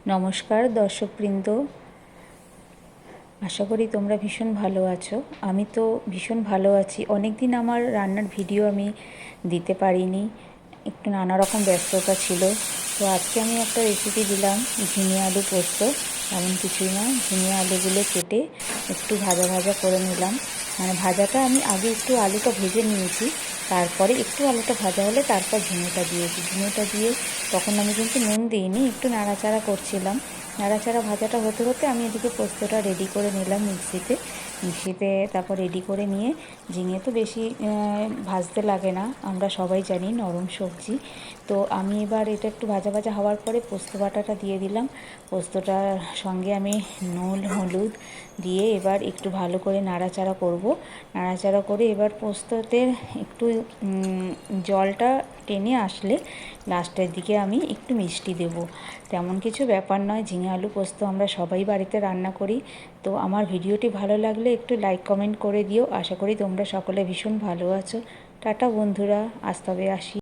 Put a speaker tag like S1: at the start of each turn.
S1: নমস্কার দর্শকবৃন্দ, আশা করি তোমরা ভীষণ ভালো আছো। আমি তো ভীষণ ভালো আছি। অনেক দিন আমার রান্নার ভিডিও আমি দিতে পারিনি, একটু নানা রকম ব্যস্ততা ছিল। তো আজকে আমি একটা রেসিপি দিলাম, ঝিঙে আলু পোস্ত। এমন কিছুই না, ঝিঙে আলুগুলো কেটে একটু ভাজা ভাজা করে নিলাম। মানে ভাজাটা আমি আগে একটু আলুটা ভেজে নিয়েছি, তারপরে একটু আলুটা ভাজা হলে তারপর ঝিঙেটা দিয়েছি। ঝিঙেটা দিয়ে তখন আমি কিন্তু নুন দিইনি, একটু নাড়াচাড়া করছিলাম। নাড়াচাড়া ভাজাটা হতে হতে আমি এদিকে পোস্তটা রেডি করে নিলাম মিক্সিতে তারপর রেডি করে নিয়ে, ঝিঙে তো বেশি ভাজতে লাগে না, আমরা সবাই জানি নরম সবজি। তো আমি এবার এটা একটু ভাজা ভাজা হওয়ার পরে পোস্ত বাটাটা দিয়ে দিলাম। পোস্তটার সঙ্গে আমি নুন হলুদ দিয়ে এবার একটু ভালো করে নাড়াচাড়া করব। নাড়াচাড়া করে এবার পোস্ততে একটু জলটা টেনে আসলে লাস্টের দিকে আমি একটু মিষ্টি দেব। তেমন কিছু ব্যাপার নয়, ঝিঙে আলু পোস্ত আমরা সবাই বাড়িতে রান্না করি। তো আমার ভিডিওটি ভালো লাগলে একটু লাইক কমেন্ট করে দিও। আশা করি তোমরা সকলে ভীষণ ভালো আছো। টাটা বন্ধুরা, আজ তবে আসি।